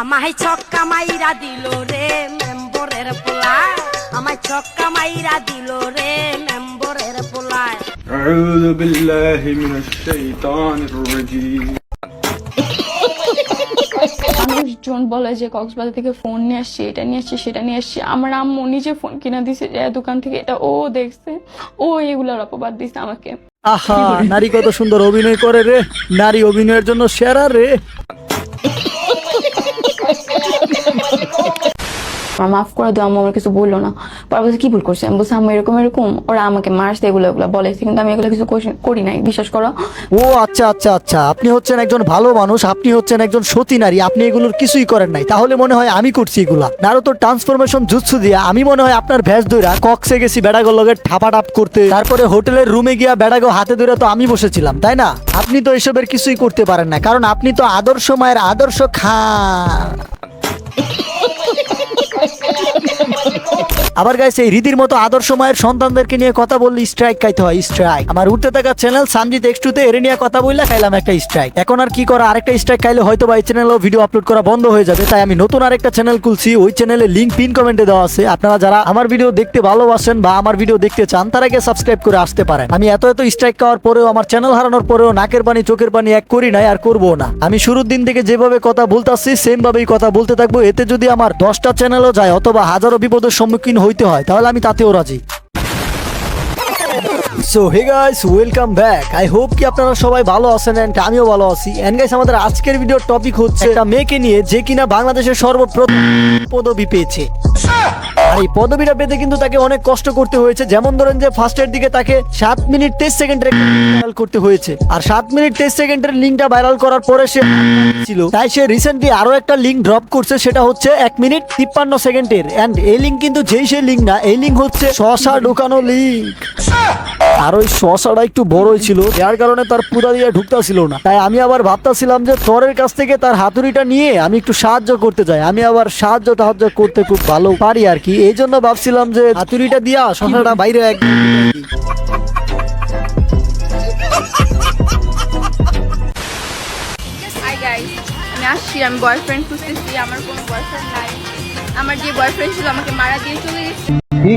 আমায় ছক্কা মাইরা দিল রে মেম্বরের পোলায়, আমায় ছক্কা মাইরা দিল রে মেম্বরের পোলায়। আউযু বিল্লাহি মিনাশ শাইতানির রাজীম। মানুষজন বলে যে কক্সবাজার থেকে ফোন নিয়ে আসছি, এটা নিয়ে আসছি, সেটা নিয়ে আসছি। আমার আম্মু নিজে ফোন কিনা দিছে যে দোকান থেকে, এটা ও দেখছে, ও এগুলার অপবাদ দিছে আমাকে। আহা, নারী কত সুন্দর অভিনয় করে রে, নারী অভিনয়ের জন্য সেরা রে। আমার মাফ করে দাও আম্মু, আমার কিছু বললো না। পরে বলছে কি ভুল করছে, আমি বলছি আম্মু এরকম এরকম ওরা আমাকে মারছে, এগুলো বলেছে, কিন্তু আমি এগুলো কিছু করি নাই, বিশ্বাস করো। ও আচ্ছা আচ্ছা আচ্ছা, আপনি হচ্ছেন একজন ভালো মানুষ, আপনি হচ্ছেন একজন সতী নারী, আপনি এগুলোর কিছুই করেন নাই। তাহলে মনে হয় আমি করছি এগুলা। নারুতোর ট্রান্সফরমেশন জুৎসু দিয়া আমি মনে হয় আপনার ভ্যাস ধইরা কক্সে গেছি বেড়াগো লগে ঠাপাটাপ করতে, তারপরে হোটেলের রুমে গিয়া বেড়াগো হাতে ধরে তো আমি বসেছিলাম, তাই না? আপনি তো এসবের কিছুই করতে পারেন না, কারণ আপনি তো আদর্শ মায়ের আদর্শ আবার গাইছে এই রীতির মতো আদর্শ মায়ের সন্তানদেরকে নিয়ে কথা বললে স্ট্রাইক খাইতে হয়, স্ট্রাইক। আমার উঠতে থাকা চ্যানেল সানজিত এক্স2 তে এর নিয়ে কথা বললে খাইলাম একটা স্ট্রাইক। এখন আর কি করা, আরেকটা স্ট্রাইক খাইলে হয়তো বা এই চ্যানেলেও ভিডিও আপলোড করা বন্ধ হয়ে যাবে। তাই আমি নতুন আরেকটা চ্যানেল খুলছি, ওই চ্যানেলের লিংক পিন কমেন্টে দেওয়া আছে। আপনারা যারা আমার ভিডিও দেখতে ভালোবাসেন বা আমার ভিডিও দেখতে চান তারা গিয়ে সাবস্ক্রাইব করে আসতে পারেন। আমি এত স্ট্রাইক খাওয়ার পরেও, আমার চ্যানেল হারানোর পরেও নাকের পানি চোখের পানি এক করি নাই, আর করবো না। আমি শুরুর দিন থেকে যেভাবে কথা বলতেছি সেম ভাবেই কথা বলতে থাকবো। এতে যদি আমার 10টা চ্যানেলও যায় অথবা হাজারো বিপদের সম্মুখীন হইতে হয় তাহলে আমি তাতেও রাজি। So hey guys, welcome back. I hope কি আপনারা সবাই ভালো আছেন এন্ড আমিও ভালো আছি। এন্ড গাইস, আমাদের আজকের ভিডিওর টপিক হচ্ছে একটা মেয়েকে নিয়ে যে কিনা বাংলাদেশের সর্বপ্রথম পদবি পেয়েছে। আর এই পদবিটা পেতে কিন্তু তাকে অনেক কষ্ট করতে হয়েছে। যেমন ধরেন যে ফার্স্টের দিকে তাকে 7 মিনিট 23 সেকেন্ডের ভাইরাল করতে হয়েছে, আর 7 মিনিট 23 সেকেন্ডের লিঙ্কটা ভাইরাল করার পরে সে ছিল, তাই সে রিসেন্টলি আরো একটা লিঙ্ক ড্রপ করছে, সেটা হচ্ছে 1 মিনিট 53 সেকেন্ডের। এন্ড এই লিঙ্ক কিন্তু সেই লিঙ্ক না, এই লিঙ্ক হচ্ছে শশা ঢুকানো লিঙ্ক। আর ওই শশাটা একটু বড়ই ছিল, যার কারণে তার পুরা দিয়ে ঢুকতেছিল না। তাই আমি আবার ভাবতেছিলাম যে তরের কাছ থেকে তার হাতুড়িটা নিয়ে আমি একটু সাহায্য করতে চাই। আমি আবার সাহায্য করতে খুব ভালো পারি আর কি, এই জন্য ভাবছিলাম যে হাতুড়িটা দিয়া শশাটা বাইরে একদম। হাই গাইস, আমি আসছি, আমি বয়ফ্রেন্ড খুঁজতেছি। আমার কোনো বয়ফ্রেন্ড নাই। আমার যে বয়ফ্রেন্ড ছিল আমাকে মারা দিয়ে চলে গেছে। কি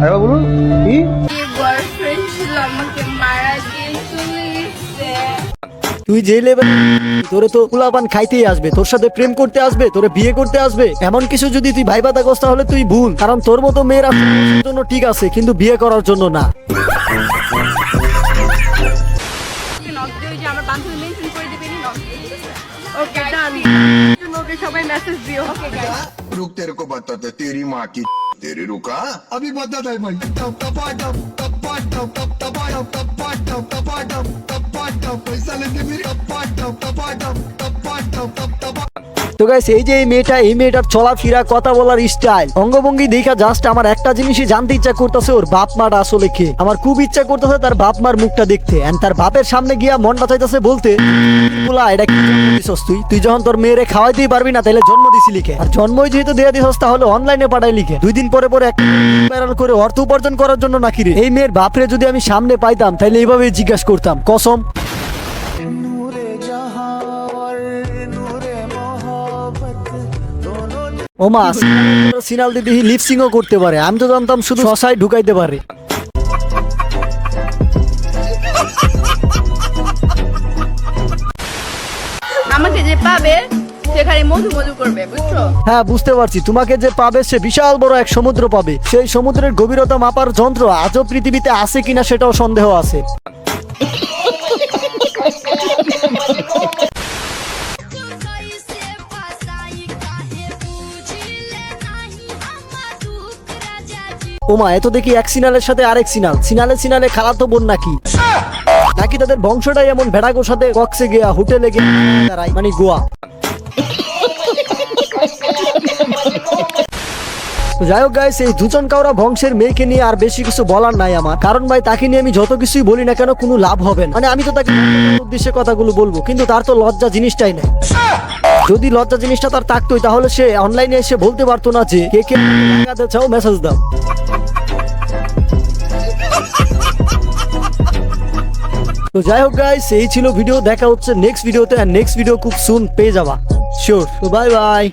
আরে বলুন কি? যে বয়ফ্রেন্ড ছিল আমাকে মারা দিয়ে চলে গেছে। তুই যে লেভেল, তোরে তো পোলাপান খাইতেই আসবে, তোর সাথে প্রেম করতে আসবে, তোরে বিয়ে করতে আসবে, এমন কিছু যদি তুই ভাইবা থাকস তাহলে তুই ভুল। কারণ তোর মতো মেয়েরা জন্য ঠিক আছে, কিন্তু বিয়ে করার জন্য না। নক দিয়ে ওই যে আমার বান্ধবী মেনশন করে দিবেন, নক দিয়ে দিবেন। ওকে ডান। ওকে সবাই মেসেজ দিও। ওকে গাইস, रुक तेरे को बताते तेरी माँ की तेरे रुका अभी बताता है भाई टप टपा टप टपा टप टप टपा टप टपा टप टपा टप टपा टप पैसा लेते मेरे टपा टप टपा टप टपा टप टप टपा। তো গাইস, এই যে এই মেয়েটার চলাফেরা, কথা বলার স্টাইল, অঙ্গভঙ্গি দেখা জাস্ট আমার একটা জিনিসই জানতে ইচ্ছা করতেছে, ওর বাপ মাটা আসলে কে। আমার খুব ইচ্ছা করতেছে তার বাপ মার মুখটা দেখতে, এন্ড তার বাপের সামনে গিয়া মনটা চাইতেছে বলতে, এটা কি জন্ম দিছস তুই যখন তোর মেয়েরে খাওয়াইতেই পারবি না তাহলে জন্ম দিছি লিখে। আর জন্মই যেহেতু দেয়া দিছস তাহলে অনলাইনে পাঠাই লিখে। 2 দিন পরে একটা ভাইরাল করে অর্থ উপার্জন করার জন্য নাকি রে? এই মেয়ের বাপরে যদি আমি সামনে পাইতাম তাহলে এইভাবেই জিজ্ঞাসা করতাম, কসম। ওমা, সিনাল দিদি লিপসিংও করতে পারে, আমি তো জানতাম শুধু শশায় ঢুকাইতে পারে। আমাকে যে পাবে সেখানে মধু মধু করবে, বুঝছো? হ্যাঁ, বুঝতে পারছি। তোমাকে যে পাবে সে বিশাল বড় এক সমুদ্র পাবে। সেই সমুদ্রের গভীরতা মাপার যন্ত্র আজও পৃথিবীতে আছে কিনা সেটাও সন্দেহ আছে। ওমা, এত দেখি এক সিনালের সাথে আরেক সিনালে খালাতো বোন নাকি তাদের বংশটাই এমন ভেড়াগোর সাথে কক্সে গিয়া হোটেলে গিয়ে মানে গোয়া। যাই হোক গাইস, এই দুজন কাউরা বংশের মেয়েকে নিয়ে আর বেশি কিছু বলার নাই আমার, কারণ ভাই তাকে নিয়ে আমি যত কিছুই বলি না কেন কোনো লাভ হবে না। মানে আমি তো তাকে উদ্দেশ্যে কথাগুলো বলবো, কিন্তু তার তো লজ্জা জিনিসটাই নাই। যদি লজ্জা জিনিসটা তার থাকতোই তাহলে সে অনলাইনে এসে বলতে পারতো না যে কে লাগাতে চাও মেসেজ দাও। তো যাই হোক গাইস, এই ছিল ভিডিও। দেখা হচ্ছে নেক্সট ভিডিওতে, আর নেক্সট ভিডিও খুব সুন পেয়ে যাবা। শিওর। তো বাই বাই।